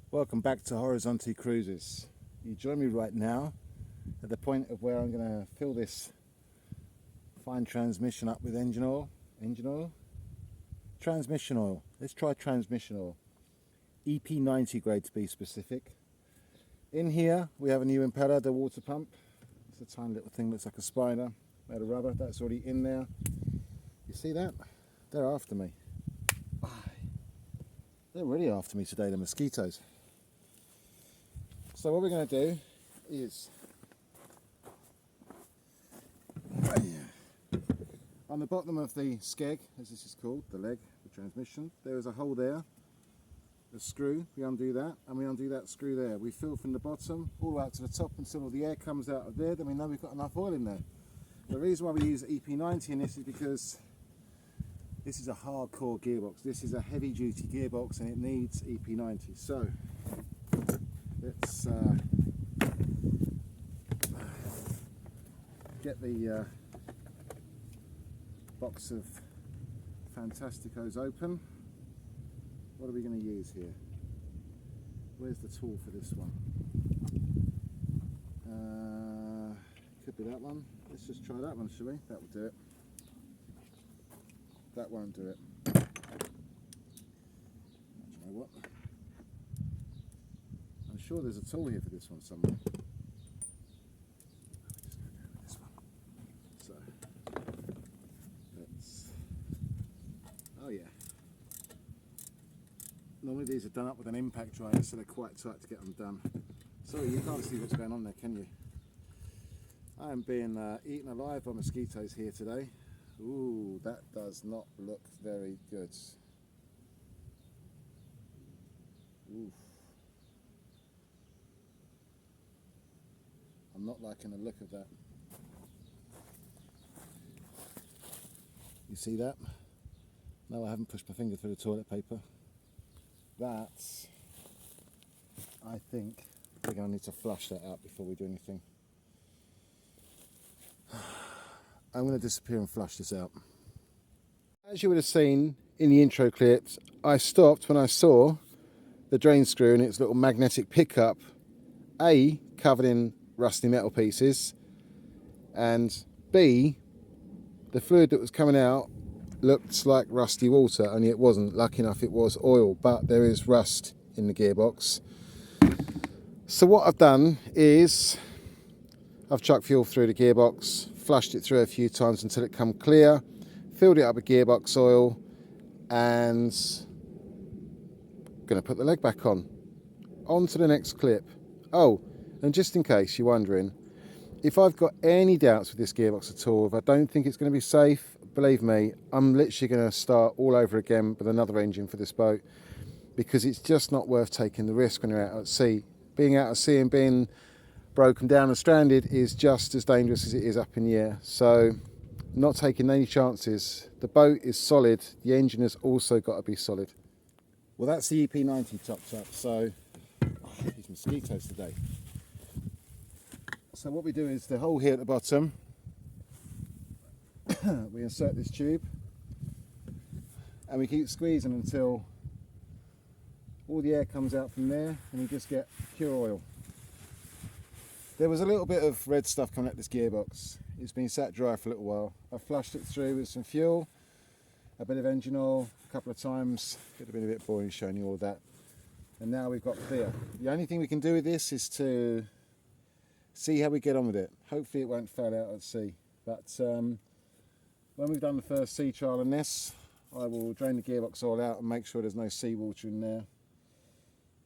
Welcome back to Horizonte Cruises. You join me right now at the point of where I'm going to fill this fine transmission up with engine oil. Transmission oil. Let's try transmission oil. EP90 grade to be specific. In here we have a new impeller, the water pump. It's a tiny little thing that looks like a spider made of rubber. That's already in there. You see that? They're after me. They're really after me today, the mosquitoes. So what we're going to do is, on the bottom of the skeg, as this is called, the leg, the transmission, there is a hole there, a screw. We undo that, and we undo that screw there. We fill from the bottom all the way up to the top until all the air comes out of there. Then we know we've got enough oil in there. The reason why we use EP90 in this is because this is a hardcore gearbox. This is a heavy duty gearbox and it needs EP90. So let's get the box of Fantasticos open. What are we going to use here? Where's the tool for this one? Could be that one. Let's just try that one, shall we? That will do it. That won't do it. Do you know what? I'm sure there's a tool here for this one somewhere. Just go with this one. So let's. Oh yeah. Normally these are done up with an impact driver, so they're quite tight to get them done. Sorry, you can't see what's going on there, can you? I am being eaten alive by mosquitoes here today. Ooh, that does not look very good. Oof. I'm not liking the look of that. You see that? No, I haven't pushed my finger through the toilet paper. That, I think we're going to need to flush that out before we do anything. I'm going to disappear and flush this out. As you would have seen in the intro clips, I stopped when I saw the drain screw and its little magnetic pickup, A, covered in rusty metal pieces, and B, the fluid that was coming out looked like rusty water, only it wasn't. Lucky enough it was oil, but there is rust in the gearbox. So what I've done is I've chucked fuel through the gearbox, flushed it through a few times until it come clear, filled it up with gearbox oil, and going to put the leg back on. On to the next clip. Oh, and just in case you're wondering, if I've got any doubts with this gearbox at all, if I don't think it's going to be safe, believe me, I'm literally going to start all over again with another engine for this boat, because it's just not worth taking the risk when you're out at sea. Being out at sea and being broken down and stranded is just as dangerous as it is up in the air. So not taking any chances. The boat is solid, the engine has also got to be solid. Well, that's the EP90 topped up, so these mosquitoes today. So what we do is the hole here at the bottom, we insert this tube and we keep squeezing until all the air comes out from there and we just get pure oil. There was a little bit of red stuff coming out this gearbox. It's been sat dry for a little while. I flushed it through with some fuel, a bit of engine oil, a couple of times. It would have been a bit boring showing you all that. And now we've got clear. The only thing we can do with this is to see how we get on with it. Hopefully it won't fail out at sea. But when we've done the first sea trial on this, I will drain the gearbox oil out and make sure there's no seawater in there.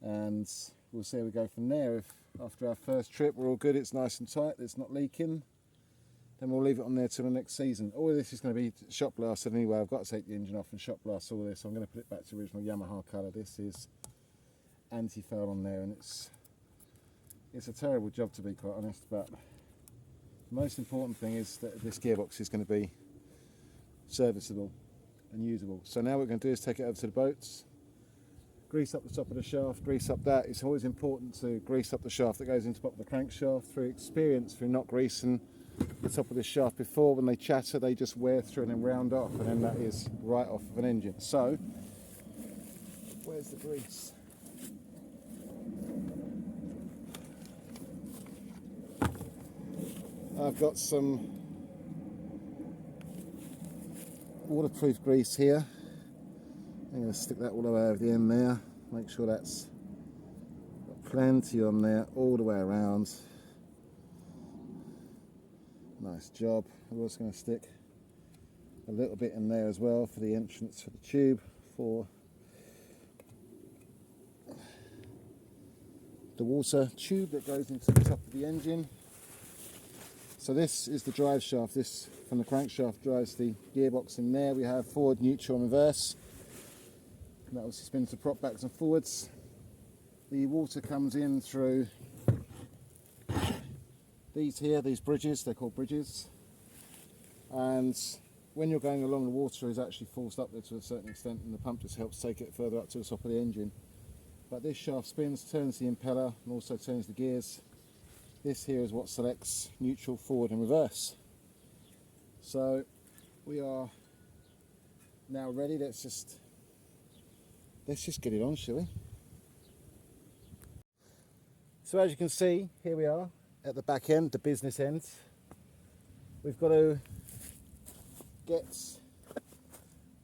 And we'll see how we go from there. If after our first trip we're all good, it's nice and tight, it's not leaking, then we'll leave it on there till the next season. All of this is going to be shot blasted anyway. I've got to take the engine off and shot blast all this. So I'm going to put it back to original Yamaha colour. This is anti-foul on there, and it's a terrible job, to be quite honest, but the most important thing is that this gearbox is going to be serviceable and usable. So now what we're going to do is take it over to the boats, grease up the top of the shaft, grease up that. It's always important to grease up the shaft that goes into the bottom of the crankshaft. Through experience, through not greasing the top of the shaft before, when they chatter they just wear through and then round off, and then that is right off of an engine. So where's the grease? I've got some waterproof grease here. I'm going to stick that all the way over the end there. Make sure that's got plenty on there all the way around. Nice job. I'm also going to stick a little bit in there as well for the entrance for the tube for the water tube that goes into the top of the engine. So this is the drive shaft. This from the crankshaft drives the gearbox in there. We have forward, neutral and reverse. And that obviously spins the prop backs and forwards. The water comes in through these here, these bridges, they're called bridges. And when you're going along, the water is actually forced up there to a certain extent, and the pump just helps take it further up to the top of the engine. But this shaft spins, turns the impeller and also turns the gears. This here is what selects neutral, forward and reverse. So we are now ready. Let's just get it on, shall we? So as you can see, here we are at the back end, the business end. We've got to get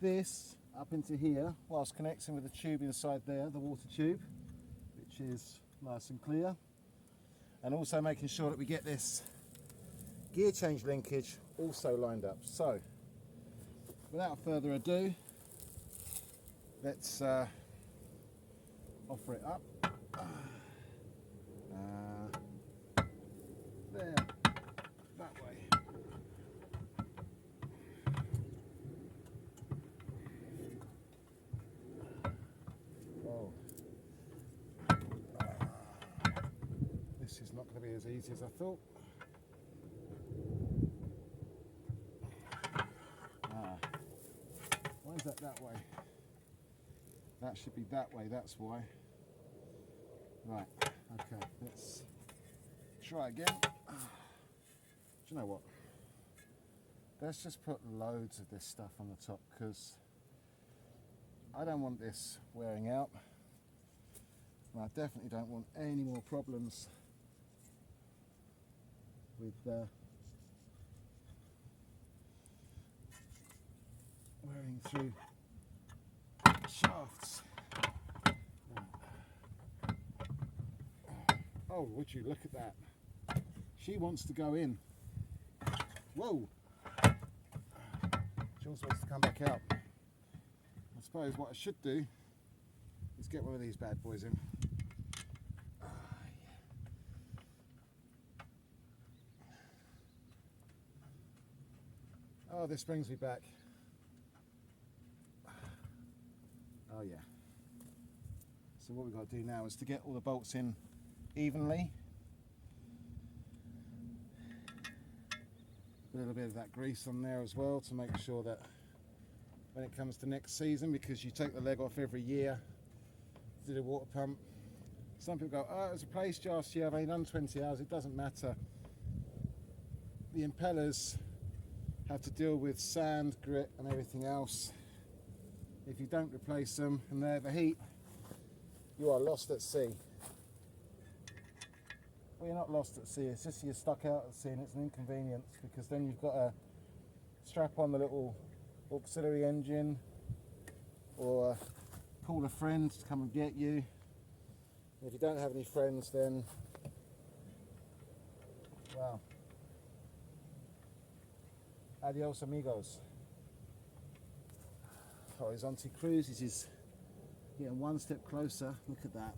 this up into here whilst connecting with the tube inside there, the water tube, which is nice and clear. And also making sure that we get this gear change linkage also lined up. So without further ado, let's offer it up. There, that way. Whoa. This is not going to be as easy as I thought. Why is that way? That should be that way, that's why. Right, okay, let's try again. Do you know what? Let's just put loads of this stuff on the top, because I don't want this wearing out. And I definitely don't want any more problems with wearing through shafts. Oh, would you look at that? She wants to go in. Whoa! She also wants to come back out. I suppose what I should do is get one of these bad boys in. Oh, this brings me back. Oh yeah. So what we've got to do now is to get all the bolts in evenly. A little bit of that grease on there as well to make sure that when it comes to next season, because you take the leg off every year to do the water pump. Some people go, oh, it was replaced last year, I've only done 20 hours, it doesn't matter. The impellers have to deal with sand, grit and everything else. If you don't replace them and they overheat, you are lost at sea. Well, you're not lost at sea, it's just you're stuck out at sea and it's an inconvenience, because then you've got to strap on the little auxiliary engine or call a friend to come and get you. If you don't have any friends, then, well, adios amigos. Horizonte cruise is getting one step closer. Look at that.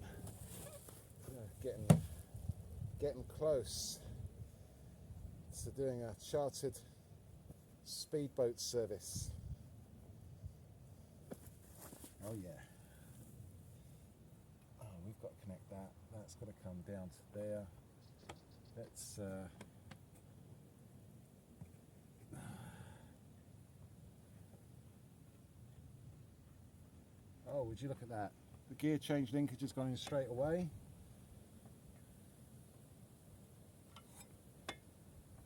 Getting close to doing a chartered speedboat service. Oh yeah. Oh, we've got to connect that. That's got to come down to there. Let's oh, would you look at that? The gear change linkage has gone in straight away.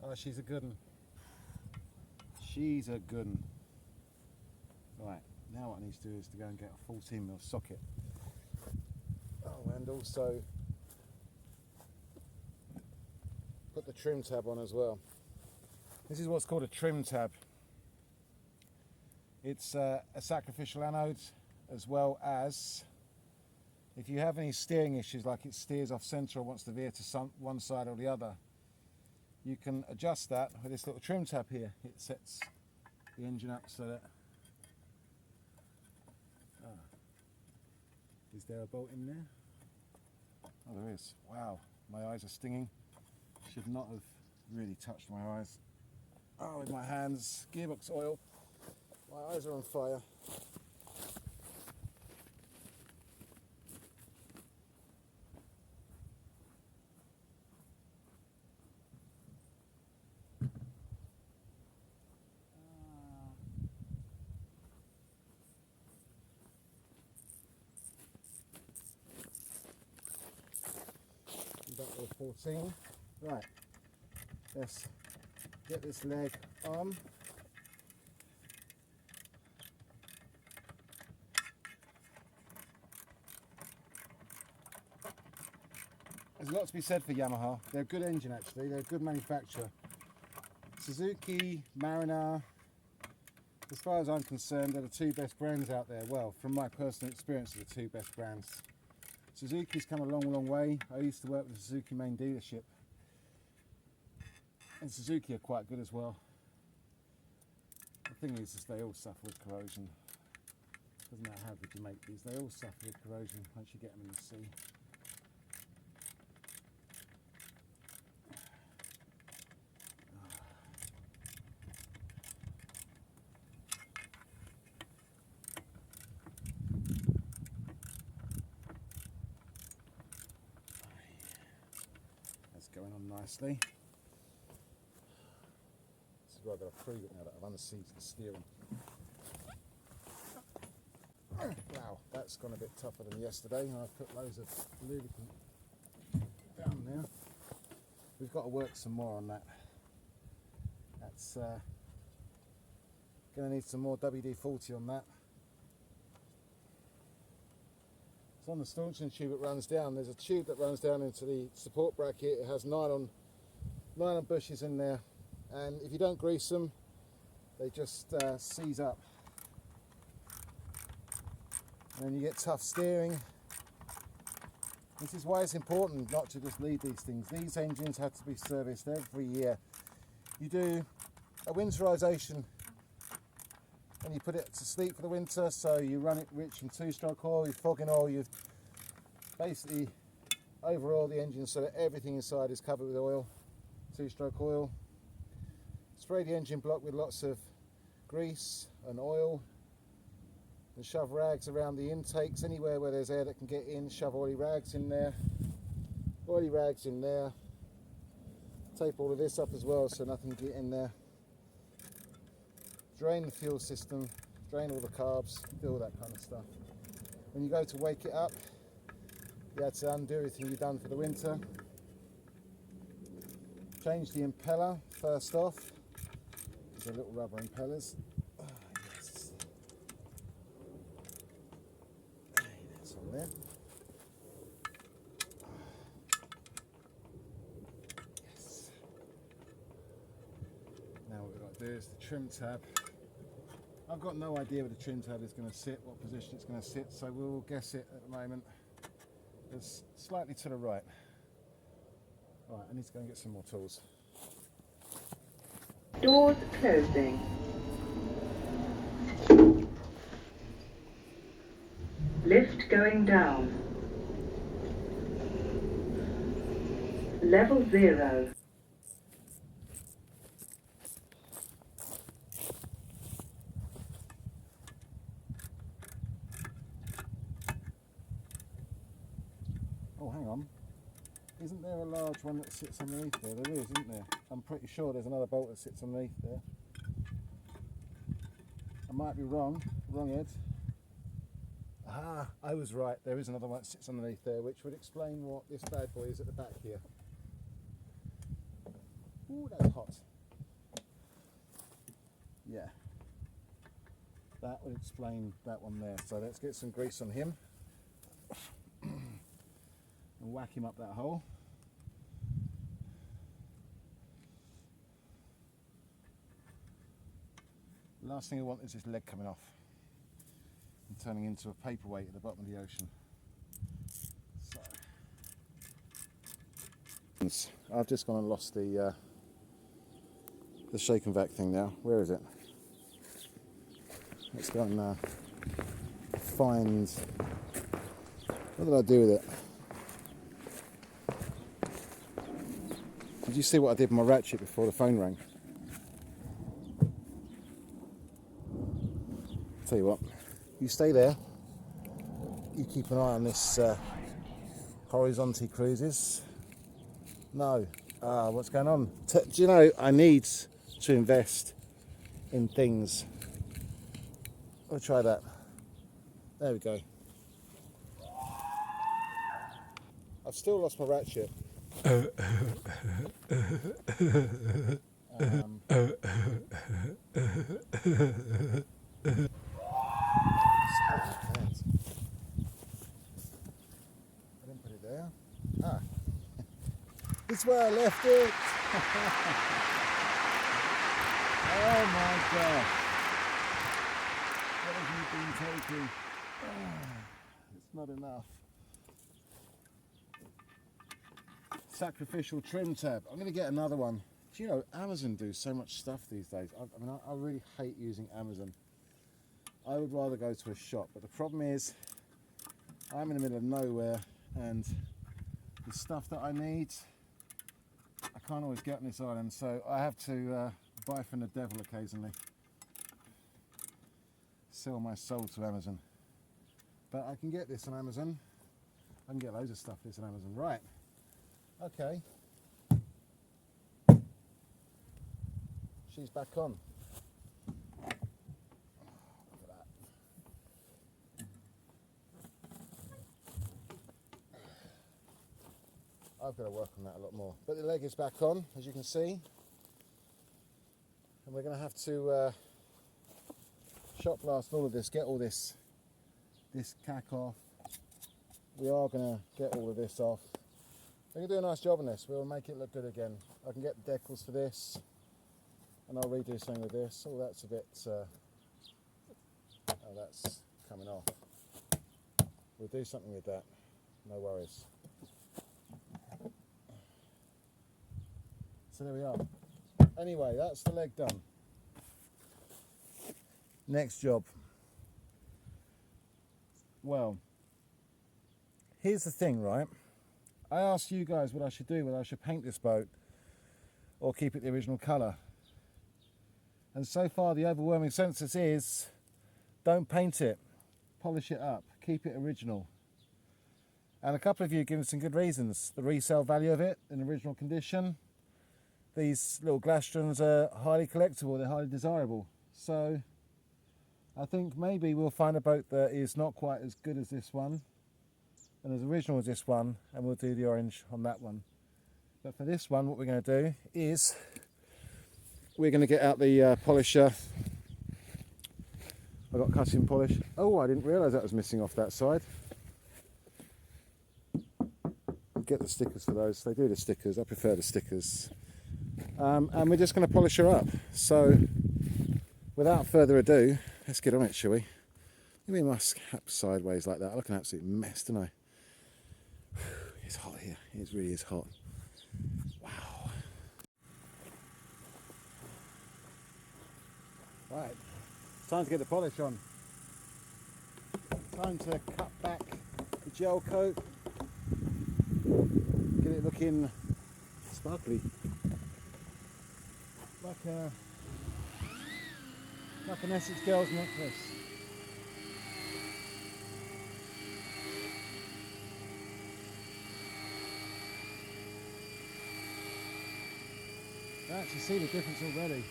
Oh, she's a good one. She's a good one. Right, now what I need to do is to go and get a 14mm socket. Oh, and also put the trim tab on as well. This is what's called a trim tab. It's a sacrificial anode, as well as if you have any steering issues, like it steers off centre or wants to veer to one side or the other, you can adjust that with this little trim tab here. It sets the engine up so that... Is there a bolt in there? Oh, there is. Wow, my eyes are stinging. Should not have really touched my eyes. Oh, with my hands, gearbox oil. My eyes are on fire. Back to 14. Right, let's get this leg on. There's a lot to be said for Yamaha. They're a good engine actually, they're a good manufacturer. Suzuki, Mariner, as far as I'm concerned, they're the two best brands out there. Well, from my personal experience, they're the two best brands. Suzuki's come a long, long way. I used to work with the Suzuki main dealership, and Suzuki are quite good as well. The thing is they all suffer with corrosion. Doesn't matter how good you make these, they all suffer with corrosion once you get them in the sea. Going on nicely. This is where I've got to prove it now that I've unseated the steering. Wow, that's gone a bit tougher than yesterday. I've put loads of lubricant down there. We've got to work some more on that. That's going to need some more WD-40 on that. It's on the staunching tube it runs down. There's a tube that runs down into the support bracket. It has nylon bushes in there, and if you don't grease them, they just seize up. And you get tough steering. This is why it's important not to just leave these things. These engines have to be serviced every year. You do a winterization and you put it to sleep for the winter, so you run it rich in two-stroke oil, you fog in oil, you basically overhaul the engine so that everything inside is covered with oil, two-stroke oil. Spray the engine block with lots of grease and oil, and shove rags around the intakes. Anywhere where there's air that can get in, shove oily rags in there. Oily rags in there. Tape all of this up as well so nothing can get in there. Drain the fuel system, drain all the carbs, do all that kind of stuff. When you go to wake it up, you have to undo everything you've done for the winter. Change the impeller first off. These are little rubber impellers. Oh, yes. Hey, that's on there. Yes. Now what we've got to do is the trim tab. I've got no idea where the trim tab is going to sit, what position it's going to sit, so we'll guess it at the moment. It's slightly to the right. Right, I need to go and get some more tools. Doors closing. Lift going down. Level 0. Oh, hang on. Isn't there a large one that sits underneath there? There is, isn't there? I'm pretty sure there's another bolt that sits underneath there. I might be wrong, Ed. Ah, I was right. There is another one that sits underneath there, which would explain what this bad boy is at the back here. Ooh, that's hot. Yeah. That would explain that one there. So let's get some grease on him. And whack him up that hole. Last thing I want is this leg coming off and turning into a paperweight at the bottom of the ocean. So, I've just gone and lost the shake and vac thing now. Where is it? Let's go and find. What did I do with it? Did you see what I did with my ratchet before the phone rang? Tell you what, you stay there. You keep an eye on this Horizonte cruises. No, what's going on? Do you know, I need to invest in things. I'll try that. There we go. I've still lost my ratchet. I didn't put it there. Ah. It's where I left it. Oh my gosh. What have you been taking? It's not enough. Sacrificial trim tab. I'm going to get another one. Do you know, Amazon do so much stuff these days. I really hate using Amazon. I would rather go to a shop, but the problem is I'm in the middle of nowhere and the stuff that I need I can't always get on this island, so I have to buy from the devil occasionally. Sell my soul to Amazon. But I can get this on Amazon. I can get loads of stuff this on Amazon. Right. Okay. She's back on. Look at that. I've got to work on that a lot more. But the leg is back on, as you can see. And we're going to have to shot blast all of this, get all this cack off. We are going to get all of this off. We're going to do a nice job on this. We'll make it look good again. I can get the decals for this, and I'll redo something with this. Oh, that's a bit, oh, that's coming off. We'll do something with that, no worries. So there we are. Anyway, that's the leg done. Next job. Well, here's the thing, right? I asked you guys what I should do, whether I should paint this boat or keep it the original colour. And so far the overwhelming consensus is don't paint it, polish it up, keep it original. And a couple of you have given some good reasons. The resale value of it in original condition. These little glastrons are highly collectible, they're highly desirable. So I think maybe we'll find a boat that is not quite as good as this one and as original as this one, and we'll do the orange on that one. But for this one, what we're going to do is we're going to get out the polisher. I got cutting polish. Oh, I didn't realise that was missing off that side. Get the stickers for those. They do the stickers. I prefer the stickers. And we're just going to polish her up. So, without further ado, let's get on it, shall we? Give me my cap sideways like that. I look an absolute mess, don't I? It's hot here. It really is hot. Wow. Right. It's time to get the polish on. Time to cut back the gel coat. Get it looking sparkly. Like an Essex girl's necklace. I actually see the difference already.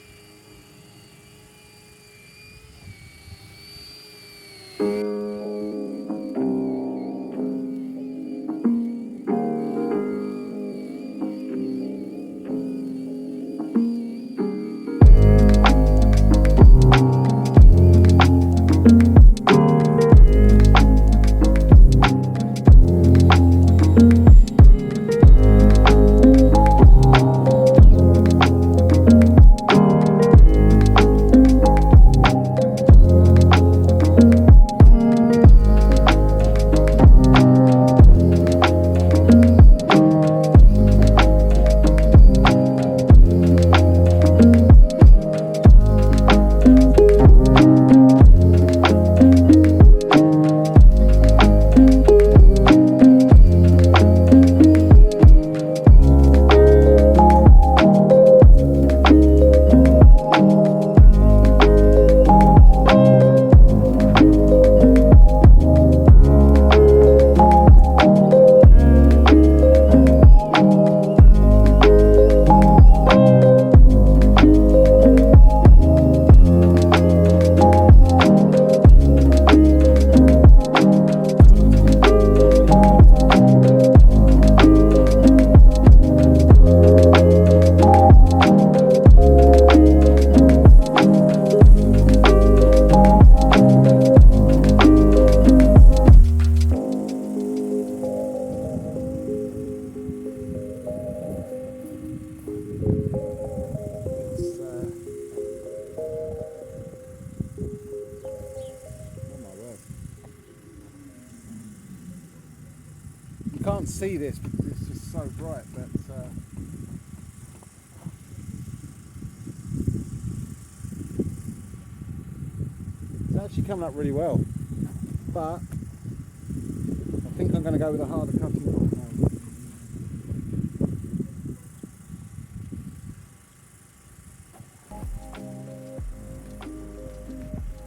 can't see this because it's just so bright, but it's actually coming up really well. But I think I'm going to go with a harder cutting rod now.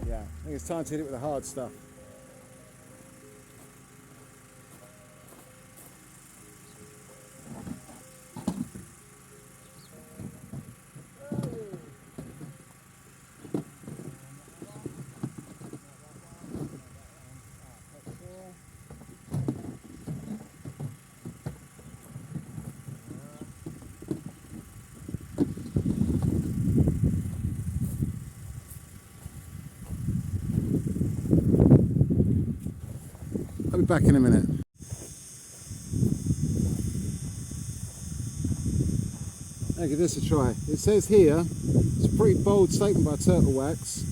Yeah, I think it's time to hit it with the hard stuff. I'll be back in a minute. I'll give this a try. It says here, it's a pretty bold statement by Turtle Wax,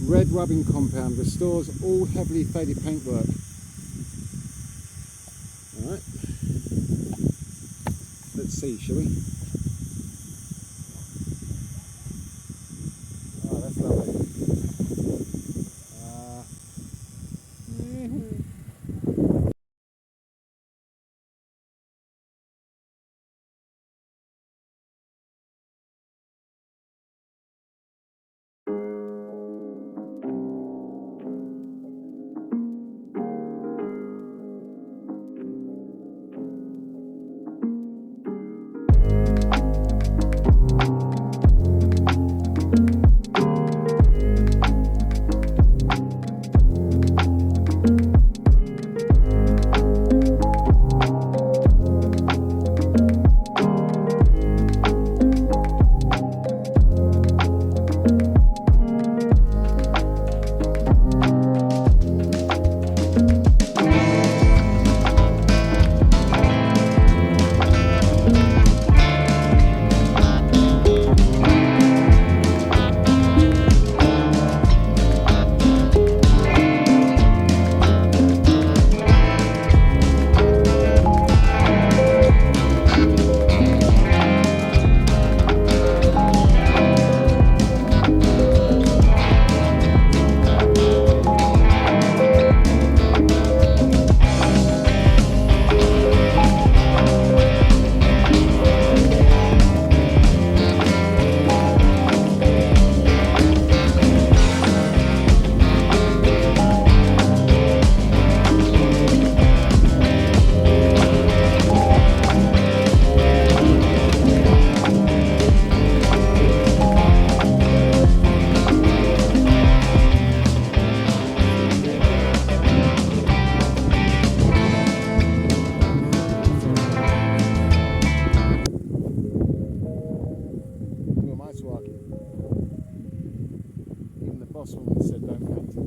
red rubbing compound restores all heavily faded paintwork. Alright, let's see, shall we? Oh, that's lovely. Even the boss woman said don't paint it.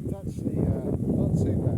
It's actually not too bad.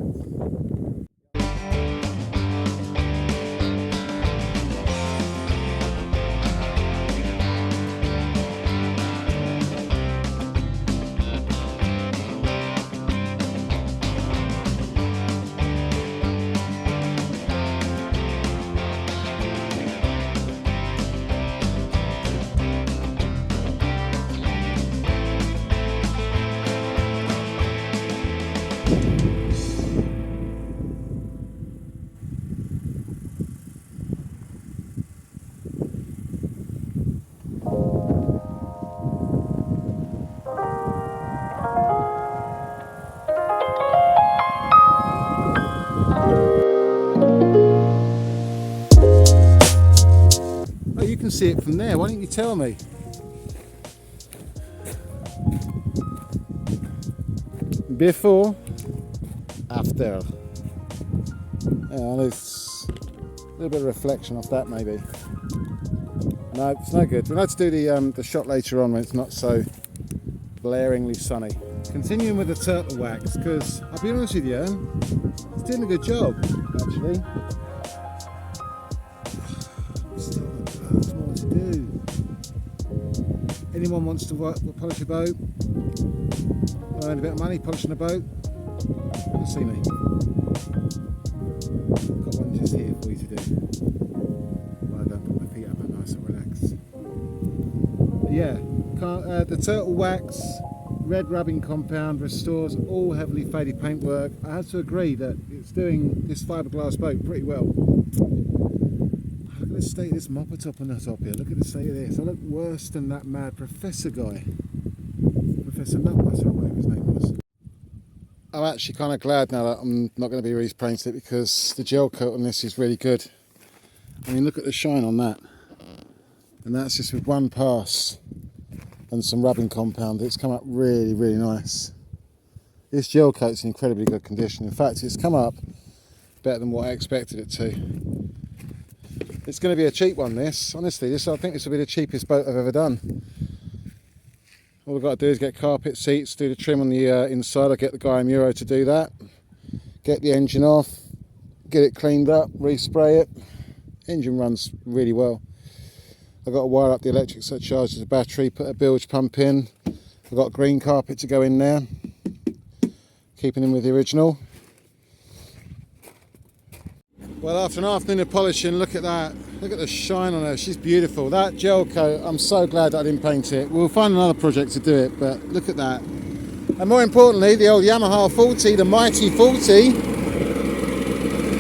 Oh, you can see it from there. Why didn't you tell me? Before, after. There's a little bit of reflection off that, maybe. No, it's no good. We'll have to do the shot later on when it's not so blaringly sunny. Continuing with the turtle wax, because I'll be honest with you, it's doing a good job actually. Still there's more to do. Anyone wants to polish a boat, earn a bit of money polishing a boat, come and see me. I've got one just here for you to do. Well, I don't put my feet up and nice and relax. But yeah, the turtle wax red rubbing compound restores all heavily faded paintwork. I have to agree that it's doing this fiberglass boat pretty well. Look at the state of this mopper top on the top here. Look at the state of this. I look worse than that mad professor guy. Professor Nutbutter or whatever his name was. I'm actually kind of glad now that I'm not going to be repainting it, because the gel coat on this is really good. I mean, look at the shine on that. And that's just with one pass and some rubbing compound. It's come up really, really nice. This gel coat's in incredibly good condition. In fact, it's come up better than what I expected it to. It's going to be a cheap one, this. Honestly, I think this will be the cheapest boat I've ever done. All I've got to do is get carpet seats, do the trim on the inside. I'll get the guy in Euro to do that. Get the engine off, get it cleaned up, respray it. Engine runs really well. I've got to wire up the electrics so it charges the battery, put a bilge pump in. I've got green carpet to go in there, keeping in with the original. Well, after an afternoon of polishing, look at that. Look at the shine on her, she's beautiful. That gel coat, I'm so glad that I didn't paint it. We'll find another project to do it, but look at that. And more importantly, the old Yamaha 40, the mighty 40.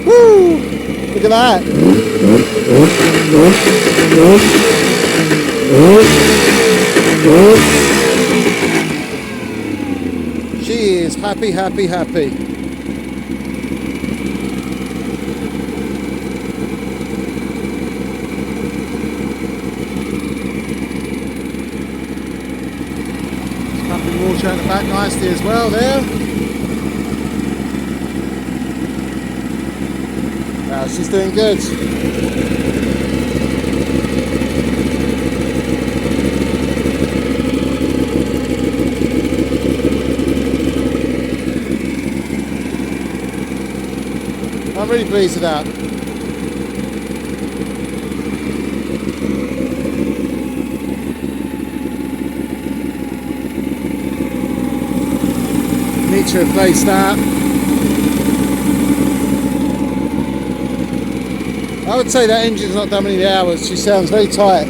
Woo! Look at that. She is happy, happy, happy. Water at the back nicely as well there. Wow, she's doing good. I'm really pleased with that. Need to replace that. I would say that engine's not done many hours. She sounds very tight.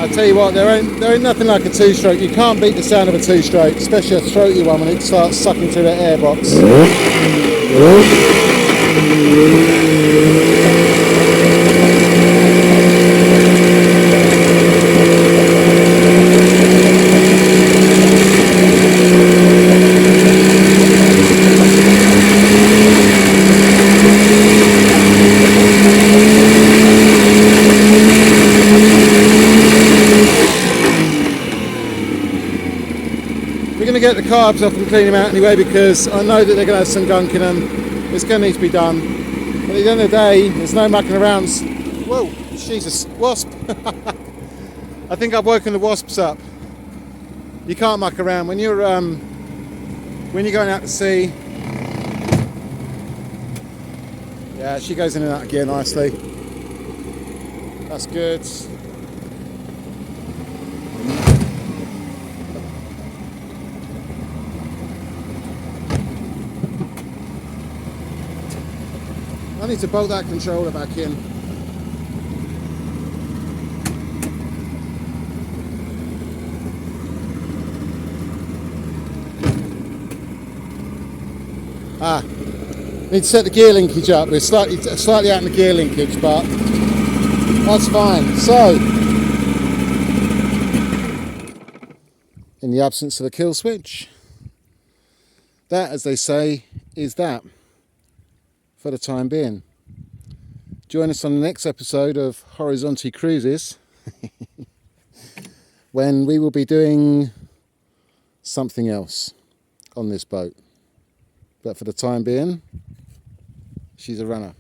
I tell you what, there ain't nothing like a two-stroke. You can't beat the sound of a two-stroke, especially a throaty one when it starts sucking through that airbox. Get the carbs off and clean them out anyway, because I know that they're going to have some gunk in them. It's going to need to be done. But at the end of the day, there's no mucking around. Whoa, Jesus, wasp! I think I've woken the wasps up. You can't muck around when you're going out to sea. Yeah, she goes in and out of gear nicely. That's good. I need to bolt that controller back in. Need to set the gear linkage up. We're slightly out in the gear linkage, but that's fine. So, in the absence of a kill switch, that, as they say, is that. For the time being. Join us on the next episode of Horizonte Cruises when we will be doing something else on this boat. But for the time being, She's a runner.